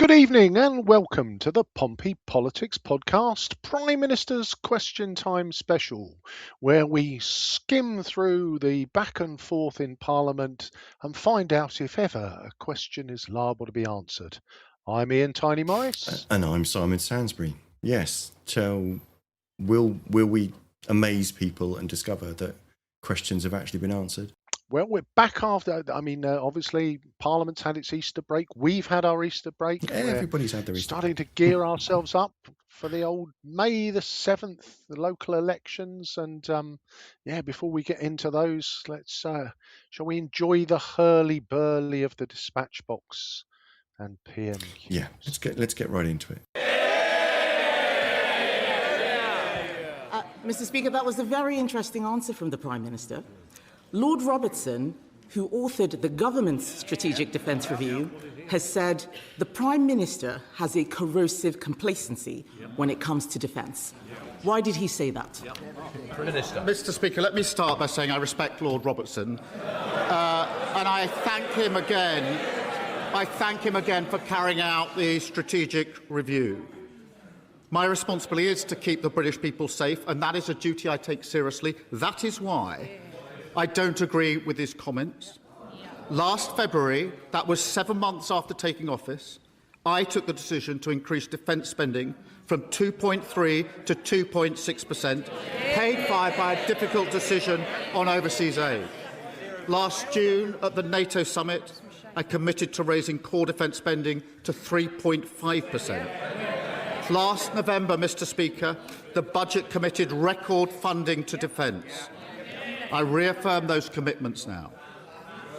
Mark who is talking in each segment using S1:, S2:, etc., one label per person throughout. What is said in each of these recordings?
S1: Good evening and welcome to the Pompey Politics Podcast Prime Minister's Question Time Special, where we skim through the back and forth in Parliament and find out if ever a question is liable to be answered. I'm Ian Tiny Morris.
S2: And I'm Simon Sansbury. Yes, so will we amaze people and discover that questions have actually been answered?
S1: Well, we're back after, obviously Parliament's had its Easter break. We've had our Easter break.
S2: Yeah, everybody's had their Easter
S1: starting
S2: break.
S1: to gear ourselves up for the old May the 7th, the local elections. And before we get into those, shall we enjoy the hurly-burly of the dispatch box and PMQs?
S2: Yeah, let's get right into it.
S3: Mr. Speaker, that was a very interesting answer from the Prime Minister. Lord Robertson, who authored the government's Strategic Defence Review, has said the Prime Minister has a corrosive complacency when it comes to defence. Why did he say that?
S4: Minister. Mr. Speaker, let me start by saying I respect Lord Robertson, and I thank him again. I thank him again for carrying out the strategic review. My responsibility is to keep the British people safe, and that is a duty I take seriously. That is why I don't agree with his comments. Last February, that was 7 months after taking office, I took the decision to increase defence spending from 2.3 to 2.6%, paid for by a difficult decision on overseas aid. Last June, at the NATO summit, I committed to raising core defence spending to 3.5%. Last November, Mr. Speaker, the budget committed record funding to defence. I reaffirm those commitments now.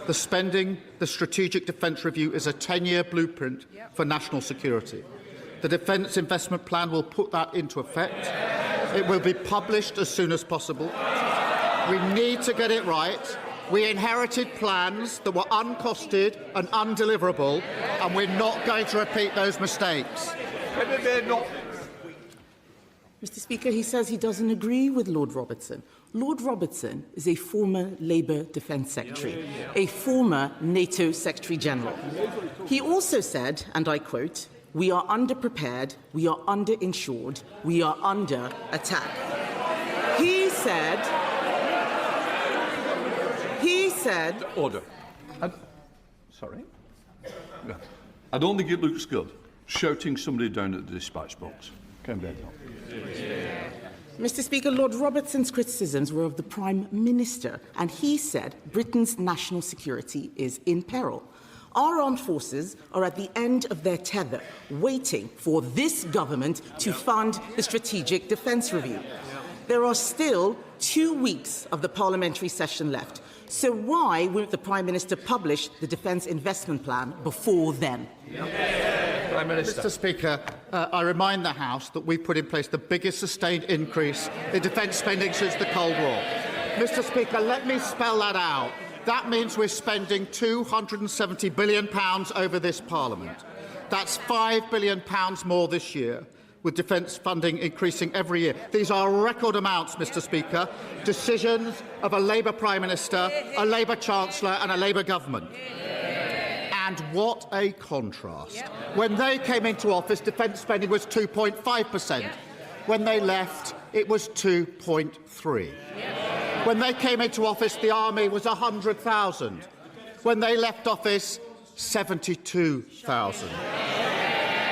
S4: The Strategic Defence Review is a 10-year blueprint for national security. The Defence Investment Plan will put that into effect. It will be published as soon as possible. We need to get it right. We inherited plans that were uncosted and undeliverable, and we're not going to repeat those mistakes.
S3: Mr. Speaker, he says he doesn't agree with Lord Robertson. Lord Robertson is a former Labour Defence Secretary, a former NATO Secretary General. He also said, and I quote, "We are underprepared, we are underinsured, we are under attack." He said...
S5: Order. Sorry? I don't think it looks good, shouting somebody down at the dispatch box. Kemi.
S3: Mr. Speaker, Lord Robertson's criticisms were of the Prime Minister, and he said Britain's national security is in peril. Our armed forces are at the end of their tether, waiting for this government to fund the Strategic Defence Review. There are still 2 weeks of the parliamentary session left. So why won't the Prime Minister publish the Defence Investment Plan before then?
S4: Prime Minister. Mr. Speaker, I remind the House that we've put in place the biggest sustained increase in defence spending since the Cold War. Mr. Speaker, let me spell that out. That means we're spending £270 billion over this Parliament. That's £5 billion more this year, with defence funding increasing every year. These are record amounts, Mr. Speaker, decisions of a Labour Prime Minister, a Labour Chancellor and a Labour government. And what a contrast. When they came into office, defence spending was 2.5%. When they left, it was 2.3%. When they came into office, the army was 100,000. When they left office, 72,000.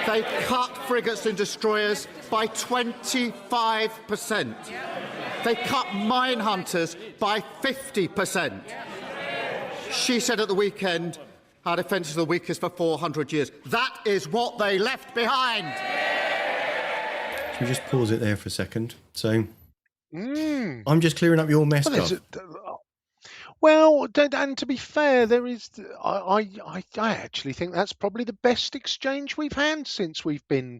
S4: They cut frigates and destroyers by 25%. They cut mine hunters by 50%. She said at the weekend, our defence is the weakest for 400 years. That is what they left behind.
S2: Can we just pause it there for a second? So, I'm just clearing up your mess, Gov.
S1: Well, and to be fair, there is. I actually think that's probably the best exchange we've had since we've been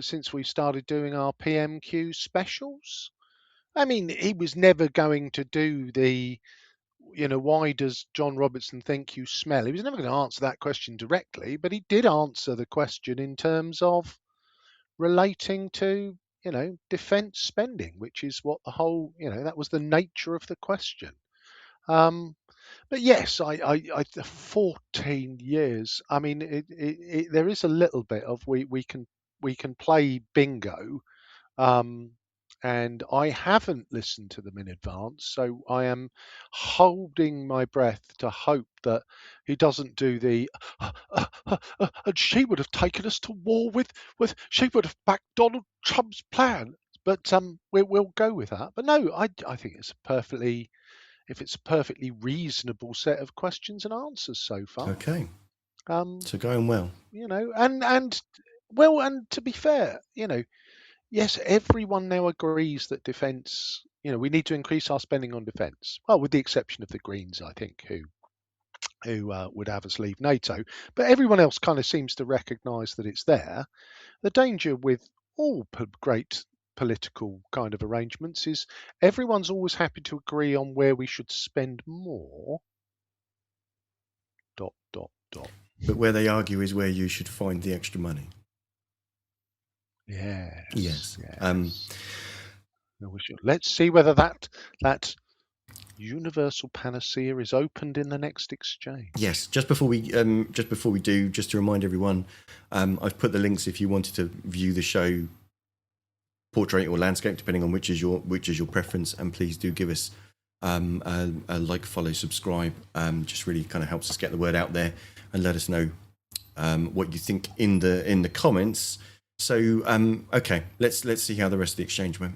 S1: since we started doing our PMQ specials. I mean, he was never going to do the, why does John Robertson think you smell? He was never going to answer that question directly, but he did answer the question in terms of relating to, defence spending, which is what the whole, that was the nature of the question. But yes, 14 years. I mean, there is a little bit of we can play bingo, um, and I haven't listened to them in advance, so I am holding my breath to hope that he doesn't do the. And she would have taken us to war with. She would have backed Donald Trump's plan. But we'll go with that. But no, I think it's a perfectly reasonable set of questions and answers so far.
S2: Okay.
S1: Um,
S2: So going well.
S1: and to be fair, yes, everyone now agrees that defence, we need to increase our spending on defence. Well, with the exception of the Greens, I think, who would have us leave NATO. But everyone else kind of seems to recognise that it's there. The danger with all great political kind of arrangements is everyone's always happy to agree on where we should spend more. ...
S2: But where they argue is where you should find the extra money.
S1: Yes.
S2: Yes.
S1: Let's see whether that universal panacea is opened in the next exchange.
S2: Yes. Just before we do, just to remind everyone, I've put the links if you wanted to view the show, portrait or landscape, depending on which is your preference. And please do give us a like, follow, subscribe. Just really kind of helps us get the word out there, and let us know what you think in the comments. So okay, let's see how the rest of the exchange went.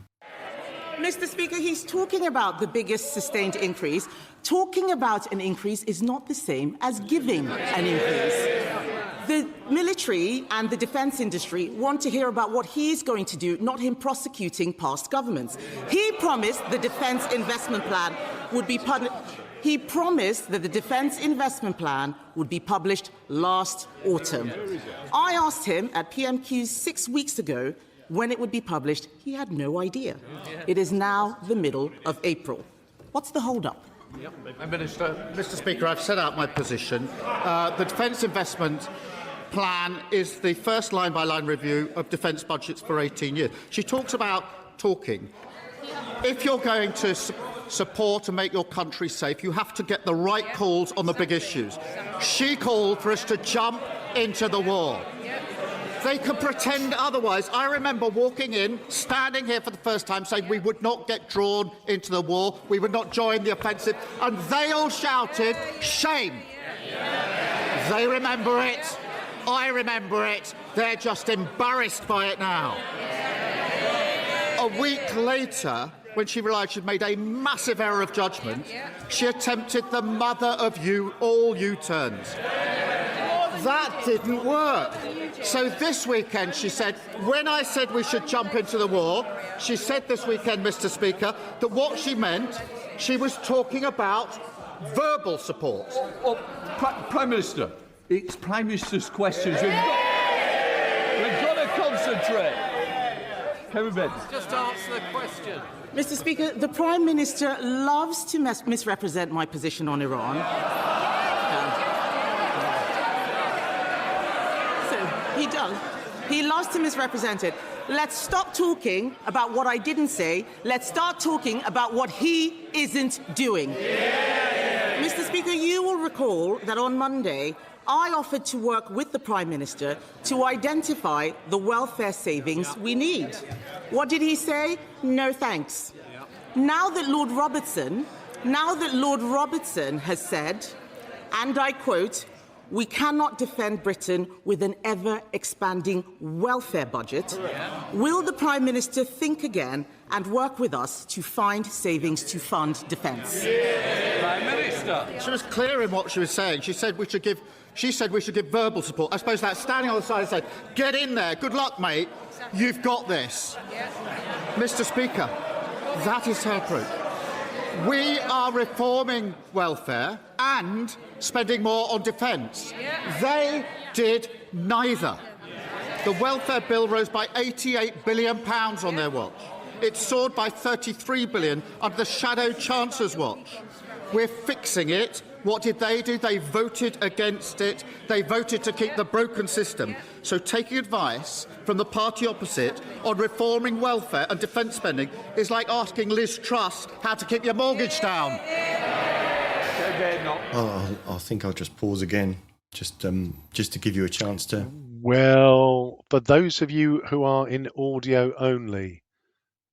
S3: Mr. Speaker, he's talking about the biggest sustained increase. Talking about an increase is not the same as giving an increase. The military and the defence industry want to hear about what he's going to do, not him prosecuting past governments. He promised the Defence Investment Plan would be published. He promised that the Defence Investment Plan would be published last autumn. I asked him at PMQs 6 weeks ago when it would be published. He had no idea. It is now the middle of April. What's the hold-up?
S4: Mr. Speaker, I've set out my position. The Defence Investment Plan is the first line-by-line review of defence budgets for 18 years. She talks about talking. If you're going to support and make your country safe, you have to get the right calls on the big issues. She called for us to jump into the war. They can pretend otherwise. I remember walking in, standing here for the first time, saying we would not get drawn into the war, we would not join the offensive, and they all shouted, shame. They remember it. I remember it. They're just embarrassed by it now. A week later, when she realised she'd made a massive error of judgment, she attempted the mother of all U-turns. That didn't work. So this weekend she said, when I said we should jump into the war, she said this weekend, Mr. Speaker, that what she meant, she was talking about verbal support.
S5: Well, Prime Minister, it's Prime Minister's questions. We've got to concentrate. Kemi,
S6: just answer the question.
S3: Mr. Speaker, the Prime Minister loves to misrepresent my position on Iran. So he does. He loves to misrepresent it. Let's stop talking about what I didn't say. Let's start talking about what he isn't doing. Mr. Speaker, you will recall that on Monday, I offered to work with the Prime Minister to identify the welfare savings we need. What did he say? No thanks. Now that Lord Robertson has said, and I quote, we cannot defend Britain with an ever-expanding welfare budget, will the Prime Minister think again and work with us to find savings to fund defence?
S5: Prime Minister.
S4: She was clear in what she was saying. She said we should give verbal support. I suppose that's standing on the side and saying, get in there, good luck, mate, you've got this. Mr. Speaker, that is her approach. We are reforming welfare and spending more on defence. They did neither. The welfare bill rose by £88 billion on their watch. It soared by £33 billion under the shadow Chancellor's watch. We're fixing it. What did they do? They voted against it. They voted to keep the broken system. So taking advice from the party opposite on reforming welfare and defence spending is like asking Liz Truss how to keep your mortgage down.
S2: I think I'll just pause again, just to give you a chance to.
S1: Well, for those of you who are in audio only,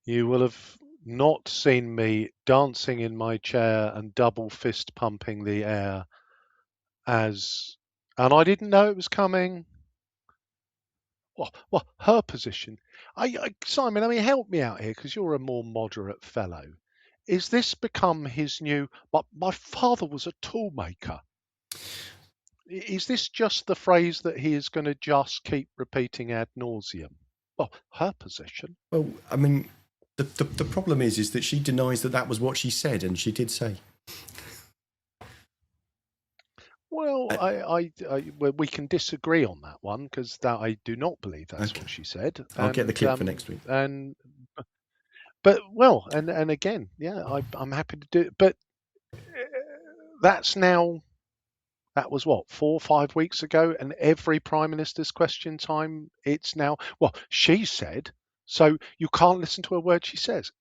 S1: you will have not seen me dancing in my chair and double fist pumping the air and I didn't know it was coming. Well, her position. Simon, I mean, help me out here because you're a more moderate fellow. Is this become his new? But my father was a toolmaker. Is this just the phrase that he is going to just keep repeating ad nauseum? Well, her position.
S2: Well, I mean, the problem is that she denies that was what she said, and she did say.
S1: Well, well, we can disagree on that one because I do not believe that's what she said.
S2: I'll get the clip for next week.
S1: But again, yeah, I'm happy to do it. But that was what 4 or 5 weeks ago, and every Prime Minister's question time, it's now. Well, she said, so you can't listen to a word she says.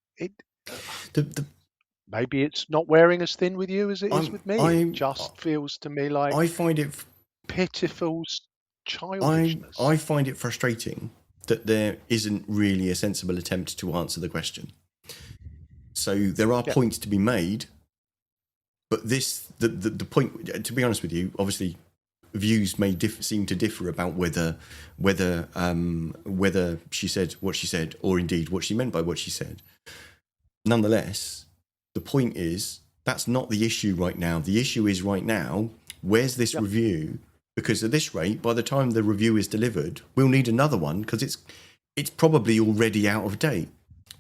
S1: Maybe it's not wearing as thin with you as it is with me. It just feels to me like
S2: I find it
S1: pitiful childishness.
S2: I find it frustrating that there isn't really a sensible attempt to answer the question. So there are points to be made, but the point, to be honest with you, obviously views may seem to differ about whether she said what she said or indeed what she meant by what she said. Nonetheless, the point is that's not the issue right now. The issue is right now, where's this review? Because at this rate, by the time the review is delivered, we'll need another one because it's probably already out of date.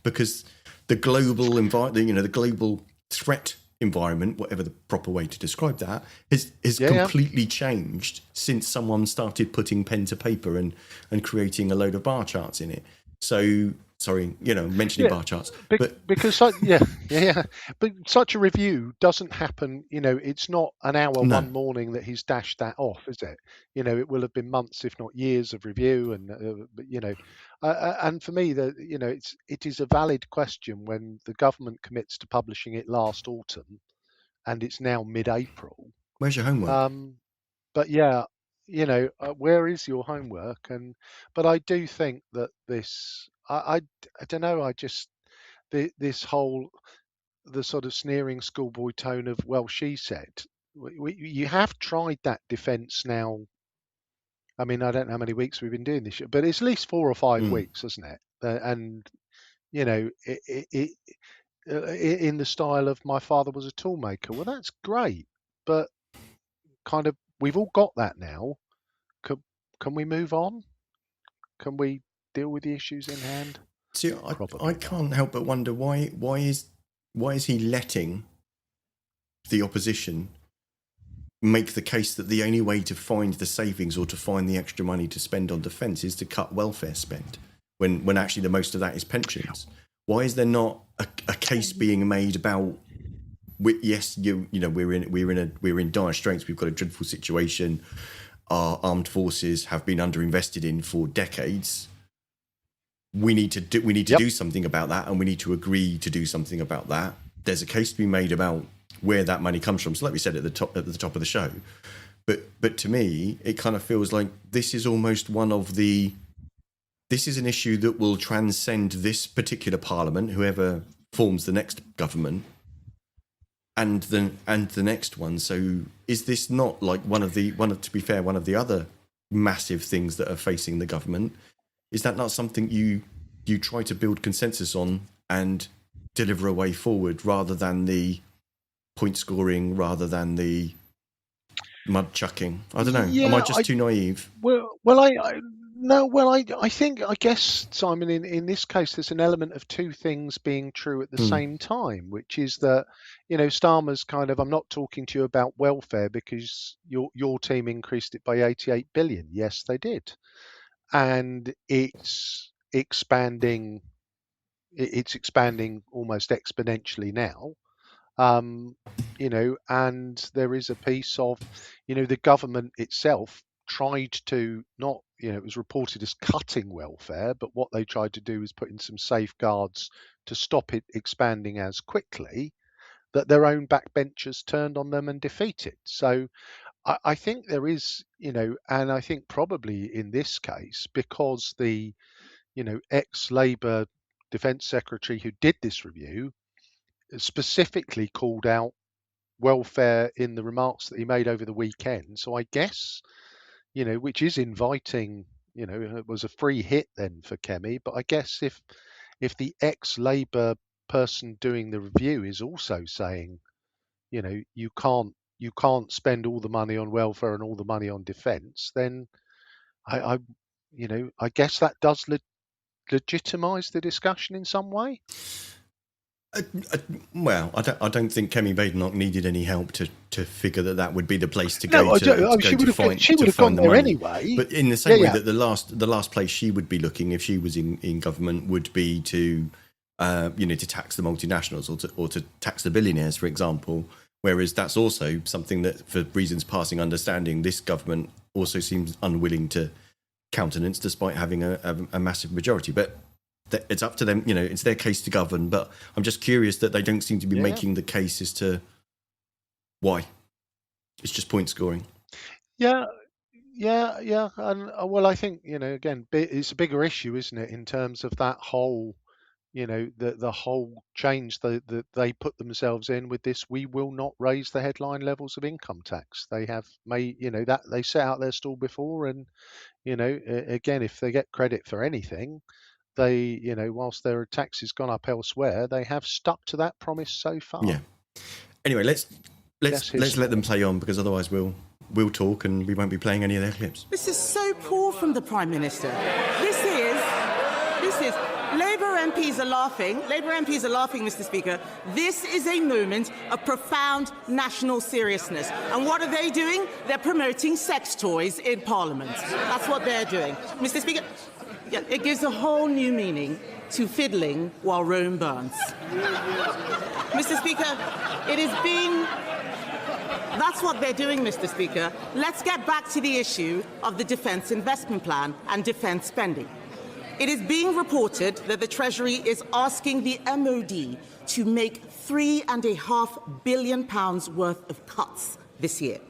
S2: Because the global the global threat environment, whatever the proper way to describe that, has completely changed since someone started putting pen to paper and creating a load of bar charts in it. So, sorry, mentioning bar charts.
S1: But such a review doesn't happen, it's not an hour one morning that he's dashed that off, is it? It will have been months, if not years of review. And, and for me, it is a valid question when the government commits to publishing it last autumn and it's now mid-April.
S2: Where's your homework?
S1: But yeah, where is your homework? But I do think that this, I don't know. This whole, the sort of sneering schoolboy tone of, well, she said, you have tried that defence now. I mean, I don't know how many weeks we've been doing this, but it's at least 4 or 5 weeks, isn't it? And in the style of my father was a toolmaker. Well, that's great, but kind of we've all got that now. Can we move on? Can we deal with the issues in hand?
S2: See, I can't help but wonder why is he letting the opposition make the case that the only way to find the savings or to find the extra money to spend on defence is to cut welfare spend when actually the most of that is pensions? Why is there not a case being made about yes, we're in dire straits. We've got a dreadful situation. Our armed forces have been underinvested in for decades. We need to do something about that, and we need to agree to do something about that. There's a case to be made about where that money comes from. So, like we said at the top of the show, but to me, it kind of feels like this is almost this is an issue that will transcend this particular parliament, whoever forms the next government, and the next one. So is this not like one of the other massive things that are facing the government? Is that not something you try to build consensus on and deliver a way forward rather than the point scoring, rather than the mud chucking? I don't know. Am I just too naive?
S1: I think, I guess, Simon, in this case, there's an element of two things being true at the same time, which is that, Starmer's kind of, I'm not talking to you about welfare because your team increased it by 88 billion. Yes, they did. And it's expanding almost exponentially now. And there is a piece of, the government itself tried to not, it was reported as cutting welfare, but what they tried to do was put in some safeguards to stop it expanding as quickly. that their own backbenchers turned on them and defeated. So I think there is, and I think probably in this case, because the, ex-Labour Defence Secretary who did this review specifically called out welfare in the remarks that he made over the weekend. So I guess, which is inviting, it was a free hit then for Kemi. But I guess if the ex-Labour person doing the review is also saying, you can't spend all the money on welfare and all the money on defence, then I guess that does legitimise the discussion in some way.
S2: Well, I don't think Kemi Badenoch needed any help to figure that would be the place to go
S1: she would have gone there anyway.
S2: But in the same way that the last place she would be looking if she was in government would be to to tax the multinationals or to tax the billionaires, for example. Whereas that's also something that, for reasons passing understanding, this government also seems unwilling to countenance, despite having a massive majority. But it's up to them, it's their case to govern. But I'm just curious that they don't seem to be making the case as to why. It's just point scoring.
S1: Yeah. And well, I think, again, it's a bigger issue, isn't it, in terms of that whole, the whole change that they put themselves in with this. We will not raise the headline levels of income tax. They have made, that they set out their stall before. And, again, if they get credit for anything, they, whilst their tax has gone up elsewhere, they have stuck to that promise so far.
S2: Yeah. Anyway, let's let them play on, because otherwise we'll talk and we won't be playing any of their clips.
S3: This is so poor from the Prime Minister. This is. Labour MPs are laughing. Mr. Speaker. This is a moment of profound national seriousness. And what are they doing? They're promoting sex toys in Parliament. That's what they're doing. Mr. Speaker, it gives a whole new meaning to fiddling while Rome burns. Mr. Speaker, that's what they're doing, Mr. Speaker. Let's get back to the issue of the Defence Investment Plan and defence spending. It is being reported that the Treasury is asking the MOD to make £3.5 billion worth of cuts this year.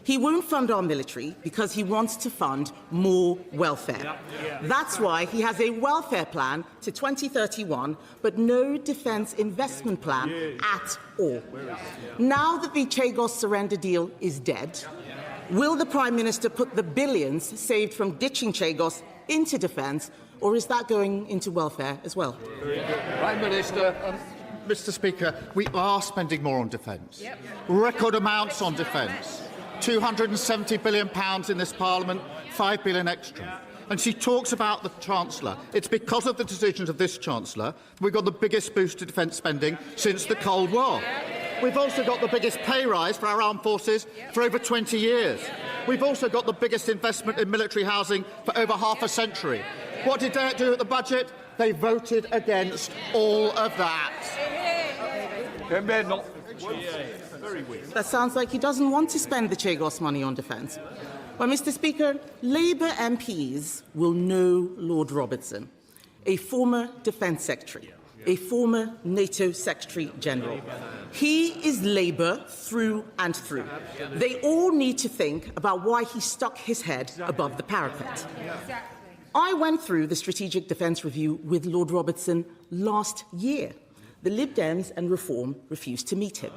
S3: He won't fund our military because he wants to fund more welfare. That's why he has a welfare plan to 2031, but no defence investment plan at all. Now that the Chagos surrender deal is dead, will the Prime Minister put the billions saved from ditching Chagos into defence, or is that going into welfare as well?
S6: Prime Minister.
S4: Mr. Speaker, we are spending more on defence. Record amounts on defence. £270 billion in this Parliament, £5 billion extra. And she talks about the Chancellor. It's because of the decisions of this Chancellor we've got the biggest boost to defence spending since the Cold War. We've also got the biggest pay rise for our armed forces for over 20 years. We've also got the biggest investment in military housing for over half a century. What did they do at the budget? They voted against all of that.
S3: That sounds like he doesn't want to spend the Chagos money on defence. Well, Mr. Speaker, Labour MPs will know Lord Robertson, a former Defence Secretary, a former NATO Secretary General. He is Labour through and through. They all need to think about why he stuck his head above the parapet. I went through the Strategic Defence Review with Lord Robertson last year. The Lib Dems and Reform refused to meet him.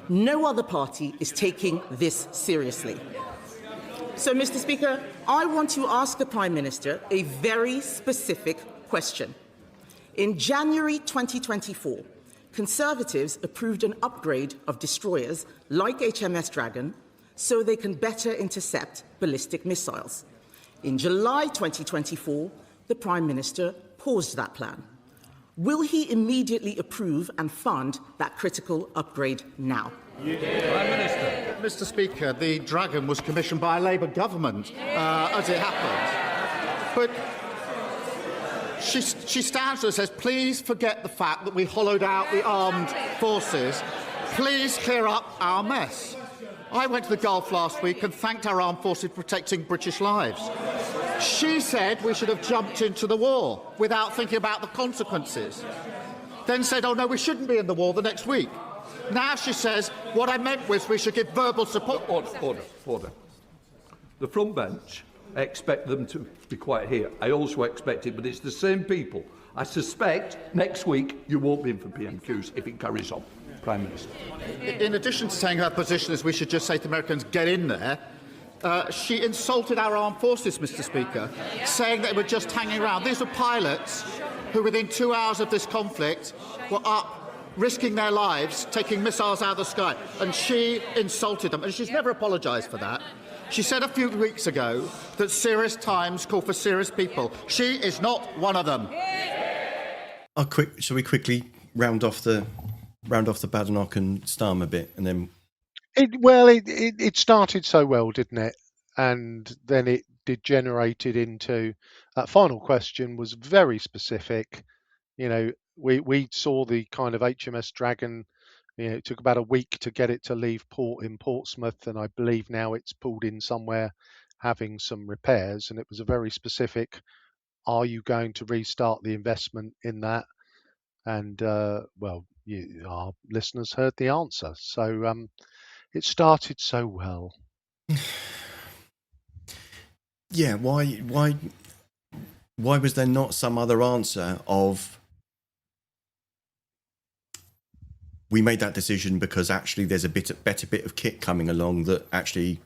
S3: No other party is taking this seriously. So, Mr. Speaker, I want to ask the Prime Minister a very specific question. In January 2024, Conservatives approved an upgrade of destroyers like HMS Dragon so they can better intercept ballistic missiles. In July 2024, the Prime Minister paused that plan. Will he immediately approve and fund that critical upgrade now?
S6: Prime Minister.
S4: Mr. Speaker, the Dragon was commissioned by a Labour government, as it happened. But she stands there and says, please forget the fact that we hollowed out the armed forces. Please clear up our mess. I went to the Gulf last week and thanked our armed forces for protecting British lives. She said we should have jumped into the war without thinking about the consequences. Then said, oh no, we shouldn't be in the war the next week. Now she says, what I meant was we should give verbal support.
S5: Order. The front bench, I expect them to be quiet here. I also expect it, but it's the same people. I suspect next week you won't be in for PMQs if it carries on. Prime Minister.
S4: In addition to saying her position is we should just say to Americans, get in there, she insulted our armed forces, Mr. Speaker, saying that they were just hanging around. These were pilots who, within 2 hours of this conflict, were up, risking their lives, taking missiles out of the sky. And she insulted them. And she's never apologised for that. She said a few weeks ago that serious times call for serious people. She is not one of them.
S2: Shall we quickly round off the Badenoch and Starmer bit, and then
S1: It started so well, didn't it? And then it degenerated into that final question was very specific. You know, we saw the kind of HMS Dragon. You know, it took about a week to get it to leave port in Portsmouth, and I believe now it's pulled in somewhere having some repairs. And it was a very specific, are you going to restart the investment in that? And our listeners heard the answer. So it started so well.
S2: yeah, why was there not some other answer of we made that decision because actually there's a better bit of kit coming along that actually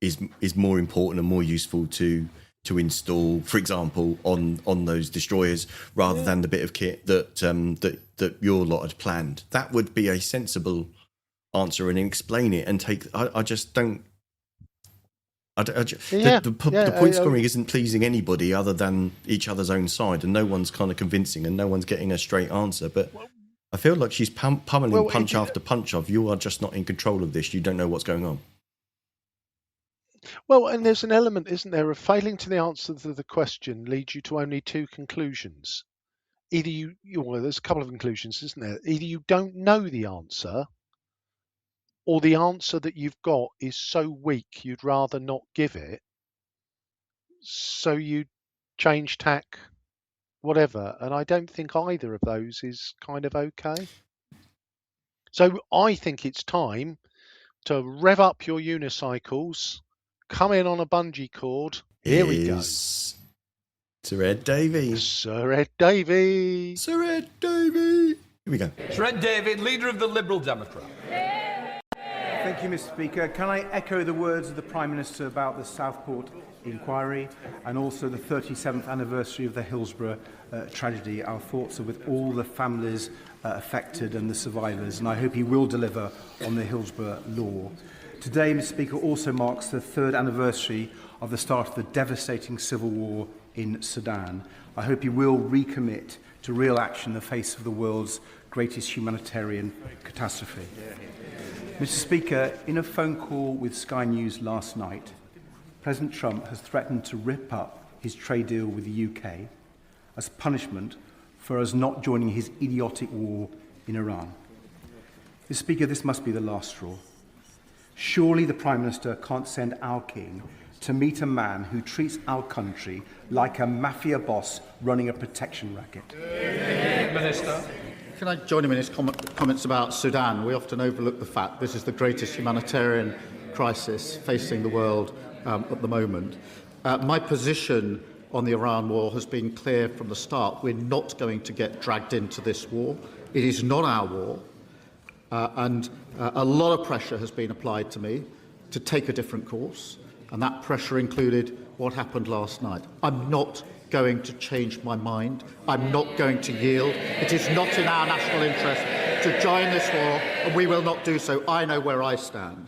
S2: is more important and more useful to install, for example, on those destroyers, rather than the bit of kit that your lot had planned. That would be a sensible answer, and explain it and take. I just don't. The point scoring isn't pleasing anybody other than each other's own side, and no one's kind of convincing, and no one's getting a straight answer. But I feel like she's pummeling punch after punch of, you are just not in control of this. You don't know what's going on.
S1: Well, and there's an element, isn't there, of failing to the answer to the question leads you to only two conclusions. Either there's a couple of conclusions, isn't there? Either you don't know the answer, or the answer that you've got is so weak you'd rather not give it. So you change tack, whatever. And I don't think either of those is kind of okay. So I think it's time to rev up your unicycles, come in on a bungee cord. Here we go.
S2: Sir Ed Davey.
S1: Sir Ed Davey.
S2: Sir Ed Davey. Here we go.
S6: Sir Ed Davey, leader of the Liberal Democrat.
S7: Thank you, Mr. Speaker. Can I echo the words of the Prime Minister about the Southport inquiry and also the 37th anniversary of the Hillsborough tragedy? Our thoughts are with all the families affected and the survivors, and I hope he will deliver on the Hillsborough law. Today, Mr. Speaker, also marks the 3rd anniversary of the start of the devastating civil war in Sudan. I hope he will recommit to real action in the face of the world's greatest humanitarian catastrophe. Mr. Speaker, in a phone call with Sky News last night, President Trump has threatened to rip up his trade deal with the UK as punishment for us not joining his idiotic war in Iran. Mr. Speaker, this must be the last straw. Surely the Prime Minister can't send our King to meet a man who treats our country like a mafia boss running a protection racket.
S6: Minister.
S4: Can I join him in his comments about Sudan? We often overlook the fact this is the greatest humanitarian crisis facing the world at the moment. My position on the Iran war has been clear from the start. We're not going to get dragged into this war. It is not our war. And a lot of pressure has been applied to me to take a different course. And that pressure included what happened last night. I'm not going to change my mind. I'm not going to yield. It is not in our national interest to join this war, and we will not do so. I know where I stand.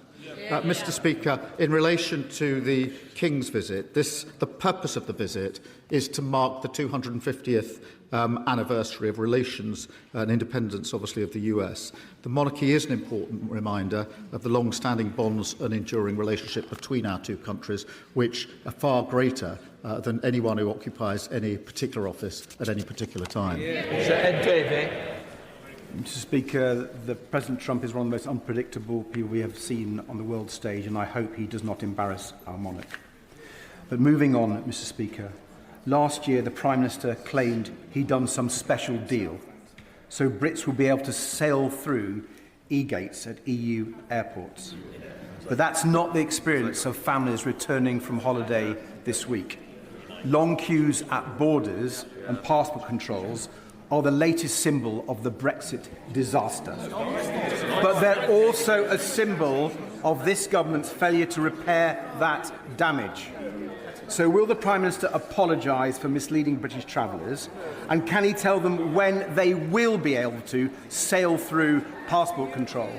S4: Mr. Speaker, in relation to the King's visit, the purpose of the visit is to mark the 250th anniversary of relations and independence, obviously, of the US. The monarchy is an important reminder of the long-standing bonds and enduring relationship between our two countries, which are far greater than anyone who occupies any particular office at any particular time.
S6: Sir Ed Davey.
S7: Mr. Speaker, President Trump is one of the most unpredictable people we have seen on the world stage, and I hope he does not embarrass our monarch. But moving on, Mr. Speaker, last year the Prime Minister claimed he'd done some special deal, so Brits will be able to sail through e-gates at EU airports. But that's not the experience of families returning from holiday this week. Long queues at borders and passport controls are the latest symbol of the Brexit disaster. But they're also a symbol of this government's failure to repair that damage. So will the Prime Minister apologise for misleading British travellers? And can he tell them when they will be able to sail through passport control?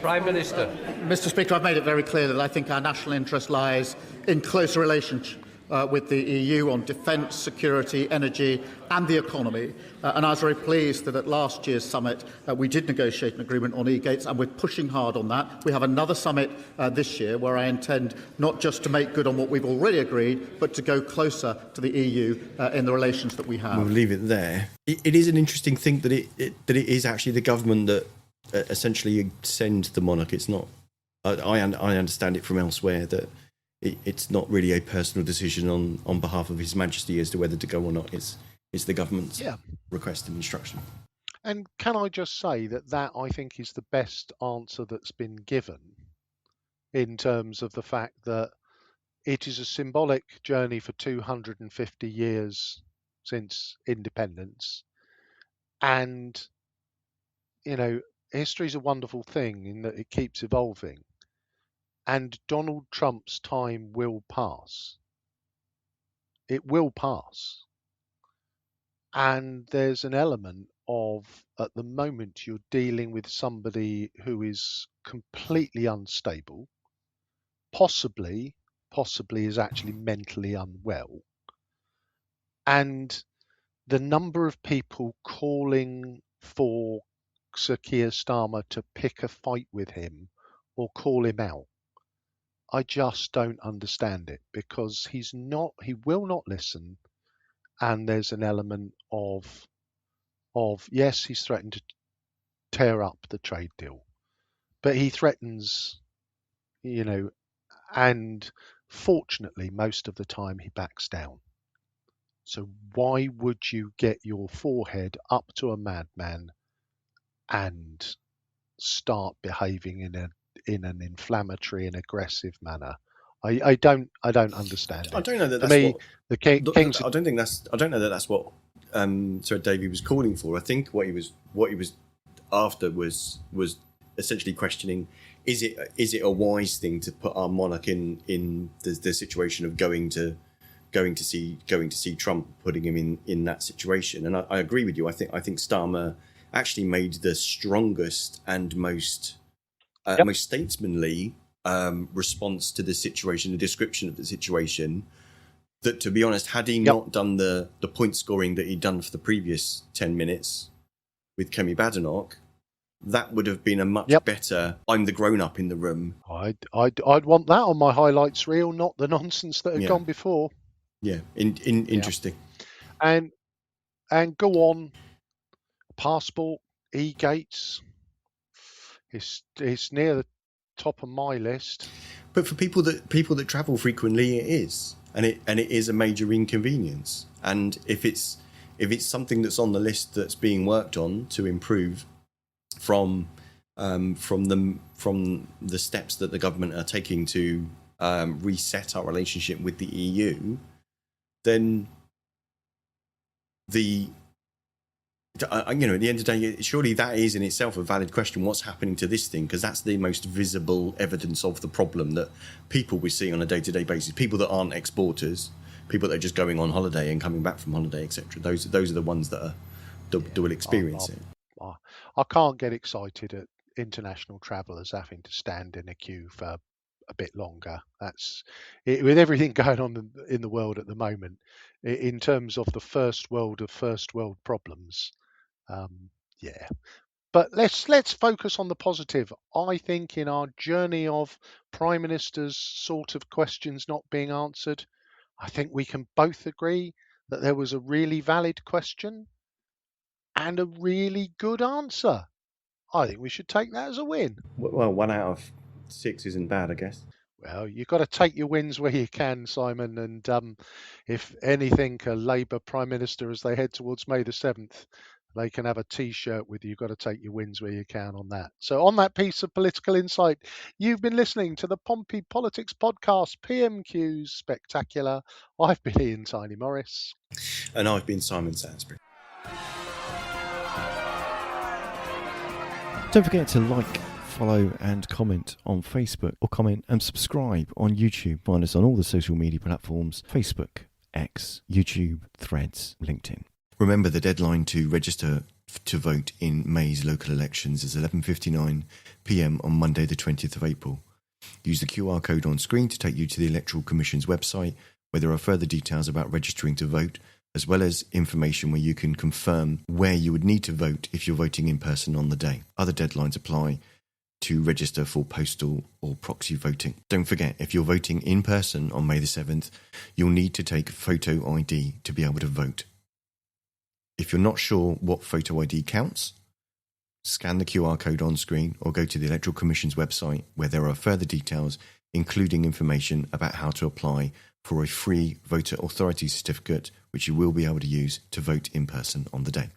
S6: Prime Minister.
S4: Mr. Speaker, I've made it very clear that I think our national interest lies in closer relationship with the EU on defence, security, energy and the economy. And I was very pleased that at last year's summit we did negotiate an agreement on e-gates, and we're pushing hard on that. We have another summit this year where I intend not just to make good on what we've already agreed, but to go closer to the EU in the relations that we have.
S2: We'll leave it there. It is an interesting thing that it is actually the government that essentially sends the monarch. It's not. I understand it from elsewhere that it's not really a personal decision on behalf of His Majesty as to whether to go or not. It's the government's request and instruction.
S1: And can I just say that I think is the best answer that's been given in terms of the fact that it is a symbolic journey for 250 years since independence. And, you know, history is a wonderful thing in that it keeps evolving. And Donald Trump's time will pass. It will pass. And there's an element of, at the moment, you're dealing with somebody who is completely unstable, possibly is actually mentally unwell. And the number of people calling for Sir Keir Starmer to pick a fight with him or call him out, I just don't understand it, because he will not listen. And there's an element of yes, he's threatened to tear up the trade deal, but he threatens, and fortunately most of the time he backs down. So why would you get your forehead up to a madman and start behaving in an inflammatory and aggressive manner? I don't understand it.
S2: I don't know that
S1: For
S2: that's
S1: me,
S2: what
S1: the King's.
S2: I don't know that that's what Sir Davey was calling for. I think what he was after was essentially questioning: is it a wise thing to put our monarch in the situation of going to see Trump, putting him in that situation? And I agree with you. I think Starmer actually made the strongest and most statesmanly response to the situation, the description of the situation. That, to be honest, had he not done the point scoring that he'd done for the previous 10 minutes with Kemi Badenoch, that would have been a much better. I'm the grown up in the room.
S1: I'd want that on my highlights reel, not the nonsense that had gone before.
S2: Yeah, interesting.
S1: And go on. Passport, e-gates. It's near the top of my list.
S2: But for people that travel frequently, it is, and it is a major inconvenience. And if it's something that's on the list that's being worked on to improve from the steps that the government are taking to reset our relationship with the EU, then at the end of the day, surely that is in itself a valid question. What's happening to this thing? Because that's the most visible evidence of the problem that people we see on a day-to-day basis. People that aren't exporters, people that are just going on holiday and coming back from holiday, etc. Those are the ones that will experience it.
S1: I can't get excited at international travellers having to stand in a queue for a bit longer. That's it, with everything going on in the world at the moment, in terms of the first world problems. But let's focus on the positive. I think in our journey of Prime Minister's sort of questions not being answered, I think we can both agree that there was a really valid question and a really good answer. I think we should take that as a win.
S2: Well, 1 out of 6 isn't bad, I guess.
S1: Well, you've got to take your wins where you can, Simon. And if anything, a Labour Prime Minister as they head towards May the 7th, they can have a T-shirt with "You've got to take your wins where you can" on that. So on that piece of political insight, you've been listening to the Pompey Politics Podcast, PMQs Spectacular. I've been Ian Tiny Morris.
S2: And I've been Simon Sainsbury.
S8: Don't forget to like, follow and comment on Facebook, or comment and subscribe on YouTube. Find us on all the social media platforms: Facebook, X, YouTube, Threads, LinkedIn.
S2: Remember, the deadline to register to vote in May's local elections is 11:59 p.m. on Monday the 20th of April. Use the QR code on screen to take you to the Electoral Commission's website, where there are further details about registering to vote, as well as information where you can confirm where you would need to vote if you're voting in person on the day. Other deadlines apply to register for postal or proxy voting. Don't forget, if you're voting in person on May the 7th, you'll need to take photo ID to be able to vote. If you're not sure what photo ID counts, scan the QR code on screen or go to the Electoral Commission's website, where there are further details, including information about how to apply for a free voter authority certificate, which you will be able to use to vote in person on the day.